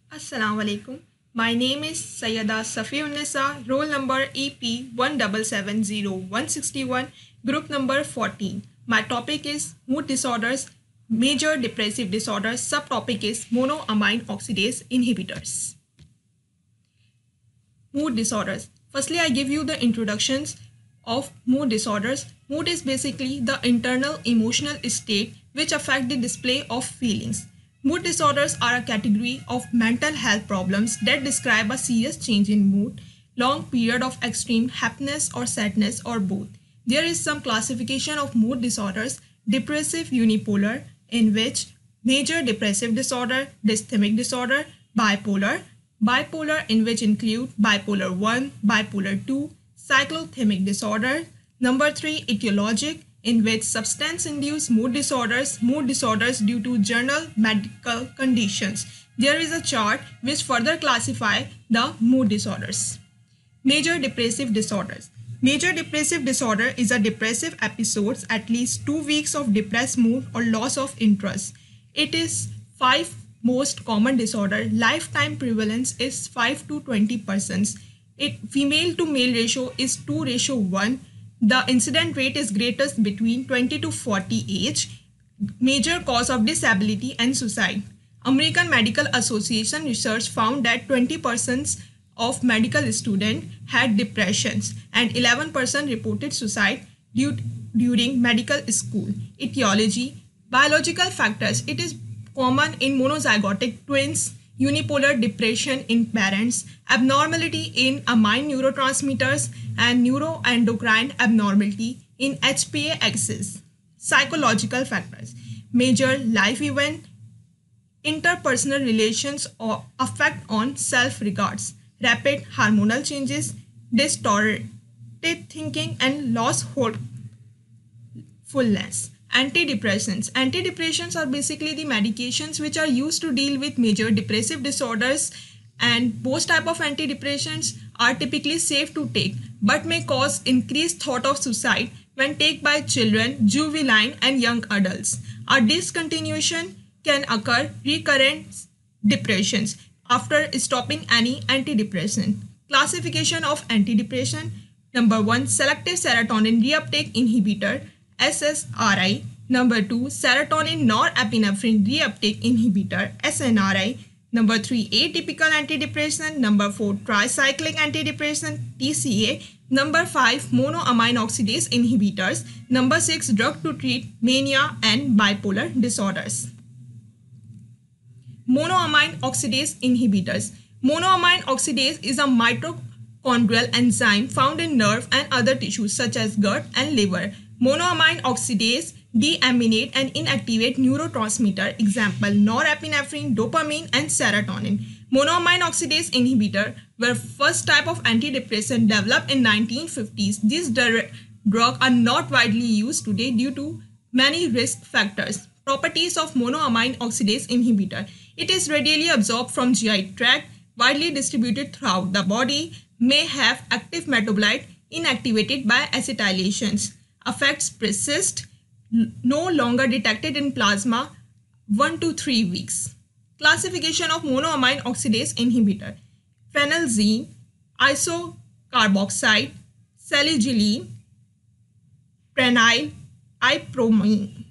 Assalamu alaikum. My name is Sayyada Safiunnisa, roll number EP 1770161, group number 14. My topic is mood disorders, major depressive disorders. Subtopic is monoamine oxidase inhibitors. Mood disorders. Firstly, I give you the introductions of mood disorders. Mood is basically the internal emotional state which affect the display of feelings. Mood disorders are a category of mental health problems that describe a serious change in mood, long period of extreme happiness or sadness, or both. There is some classification of mood disorders: depressive unipolar, in which major depressive disorder, dysthymic disorder, bipolar, bipolar in which include bipolar 1, bipolar 2, cyclothymic disorder. Number 3, etiologic, in which substance-induced mood disorders due to general medical conditions. There is a chart which further classify the mood disorders. Major depressive disorders. Major depressive disorder is a depressive episodes, at least 2 weeks of depressed mood or loss of interest. It is 5 most common disorder. Lifetime prevalence is 5 to 20%. Female to male ratio is 2:1. The incident rate is greatest between 20 to 40 age. Major cause of disability and suicide. American Medical Association research found that 20% of medical students had depressions and 11% reported suicide during medical school. Etiology. Biological factors. It is common in monozygotic twins, unipolar depression in parents, abnormality in amine neurotransmitters, and neuroendocrine abnormality in HPA axis. Psychological factors. Major life event, interpersonal relations or effect on self-regards, rapid hormonal changes, distorted thinking, and loss hopefulness. Antidepressants. Antidepressants are basically the medications which are used to deal with major depressive disorders, and both type of antidepressants are typically safe to take but may cause increased thought of suicide when taken by children, juvenile, and young adults. A discontinuation can occur recurrent depressions after stopping any antidepressant. Classification of antidepressant. Number 1, selective serotonin reuptake inhibitor, SSRI. Number 2, serotonin norepinephrine reuptake inhibitor, SNRI. Number 3, atypical antidepressant. Number 4, tricyclic antidepressant, TCA. Number 5, monoamine oxidase inhibitors. Number 6, drug to treat mania and bipolar disorders. Monoamine oxidase inhibitors. Monoamine oxidase is a mitochondrial enzyme found in nerve and other tissues such as gut and liver. Monoamine oxidase deaminate and inactivate neurotransmitter, example norepinephrine, dopamine, and serotonin. Monoamine oxidase inhibitor were first type of antidepressant developed in 1950s. These drugs are not widely used today due to many risk factors. Properties of monoamine oxidase inhibitor. It is readily absorbed from GI tract, widely distributed throughout the body, may have active metabolite inactivated by acetylations. Effects persist, no longer detected in plasma, 1 to 3 weeks. Classification of monoamine oxidase inhibitor. Phenelzine, isocarboxide, salicylic, prenyl, ipromine.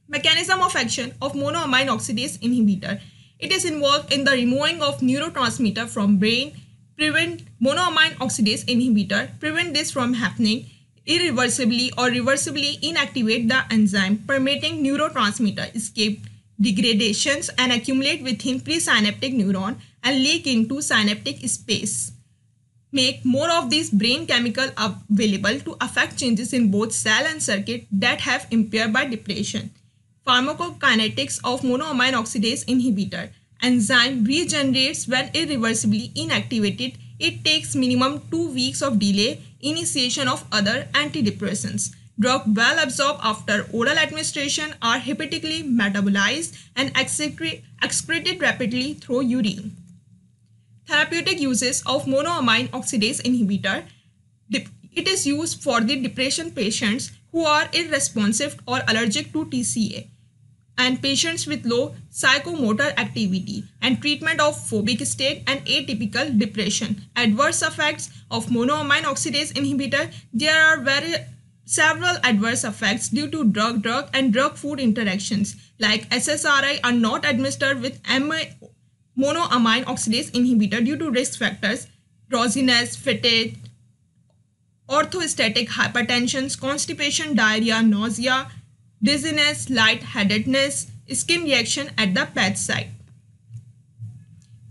Mechanism of action of monoamine oxidase inhibitor. It is involved in the removing of neurotransmitter from brain. Monoamine oxidase inhibitor prevent this from happening. Irreversibly or reversibly inactivate the enzyme, permitting neurotransmitter escape degradations and accumulate within presynaptic neuron and leak into synaptic space. Make more of these brain chemical available to affect changes in both cell and circuit that have impaired by depression. Pharmacokinetics of monoamine oxidase inhibitor. Enzyme regenerates when irreversibly inactivated. It takes minimum 2 weeks of delay initiation of other antidepressants. Drug well absorbed after oral administration are hepatically metabolized and excreted rapidly through urine. Therapeutic uses of monoamine oxidase inhibitor. It is used for the depression patients who are irresponsive or allergic to TCA. and patients with low psychomotor activity, and treatment of phobic state and atypical depression. Adverse effects of monoamine oxidase inhibitor. There are several adverse effects due to drug-drug and drug-food interactions, like SSRI are not administered with monoamine oxidase inhibitor due to risk factors, drowsiness, fatigue, orthostatic hypertension, constipation, diarrhea, nausea, dizziness, lightheadedness, skin reaction at the bedside.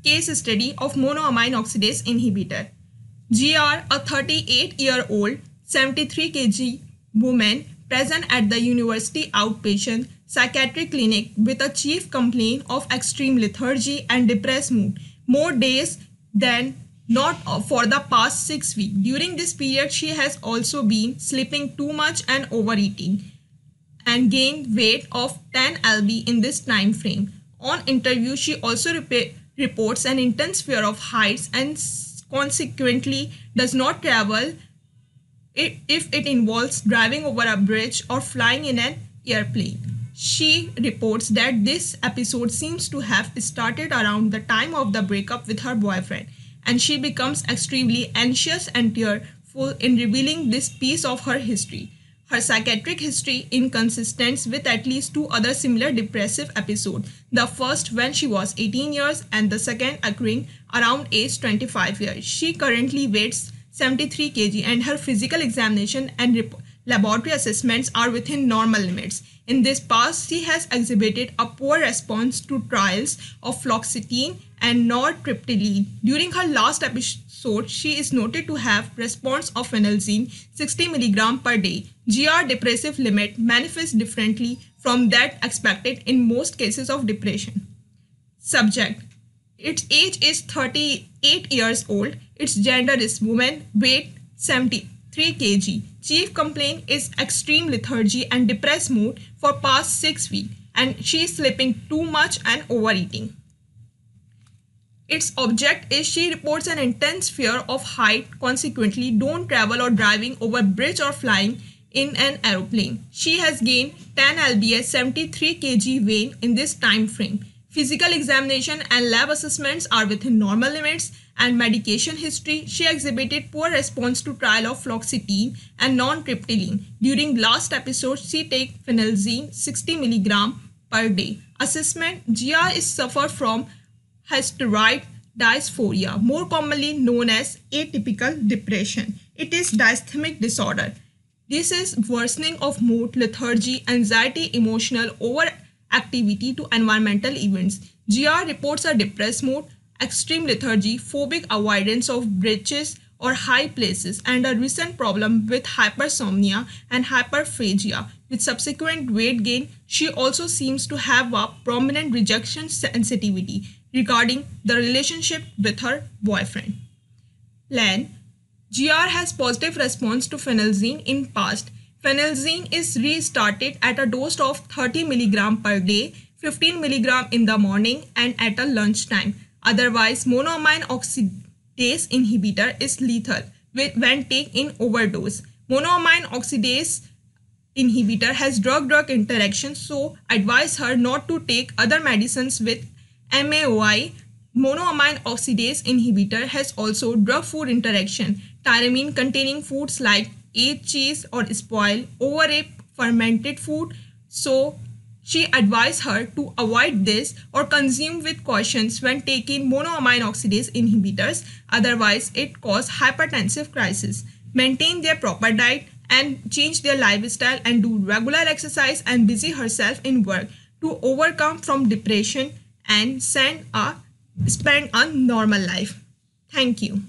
Case study of monoamine oxidase inhibitor. GR, a 38-year-old, 73 kg woman present at the university outpatient psychiatric clinic with a chief complaint of extreme lethargy and depressed mood, more days than not for the past 6 weeks. During this period, she has also been sleeping too much and overeating, and gained weight of 10 lb in this time frame. On interview, she also reports an intense fear of heights and consequently does not travel if it involves driving over a bridge or flying in an airplane. She reports that this episode seems to have started around the time of the breakup with her boyfriend, and she becomes extremely anxious and tearful in revealing this piece of her history. Her psychiatric history inconsistent with at least 2 other similar depressive episodes, the first when she was 18 years and the second occurring around age 25 years. She currently weighs 73 kg and her physical examination and laboratory assessments are within normal limits. In this past, she has exhibited a poor response to trials of fluoxetine and nortriptyline. During her last episode, she is noted to have response of phenelzine 60 mg per day. GR depressive limit manifests differently from that expected in most cases of depression. Subject. Its age is 38 years old. Its gender is woman. Weight 73 kg. Chief complaint is extreme lethargy and depressed mood for past 6 weeks, and she is sleeping too much and overeating. Its object is she reports an intense fear of height, consequently don't travel or driving over bridge or flying in an aeroplane. She has gained 10 lb at 73 kg weight in this time frame. Physical examination and lab assessments are within normal limits, and medication history. She exhibited poor response to trial of fluoxetine and nortriptyline. During last episode, she take phenelzine 60 mg per day. Assessment. GR is suffer from hysteroid dysphoria, more commonly known as atypical depression. It is dysthymic disorder. This is worsening of mood, lethargy, anxiety, emotional overactivity to environmental events. GR reports a depressed mood, extreme lethargy, phobic avoidance of bridges or high places, and a recent problem with hypersomnia and hyperphagia. With subsequent weight gain, she also seems to have a prominent rejection sensitivity regarding the relationship with her boyfriend. Plan. GR has positive response to phenelzine in past. Phenelzine is restarted at a dose of 30 mg per day, 15 mg in the morning and at a lunchtime. Otherwise, monoamine oxidase inhibitor is lethal when taken in overdose. Monoamine oxidase inhibitor has drug-drug interaction, so advise her not to take other medicines with MAOI. Monoamine oxidase inhibitor has also drug-food interaction. Tyramine containing foods like aged cheese or spoiled, over fermented food, so she advised her to avoid this or consume with caution when taking monoamine oxidase inhibitors, otherwise it causes hypertensive crisis. Maintain their proper diet and change their lifestyle and do regular exercise and busy herself in work to overcome from depression and spend a normal life. Thank you.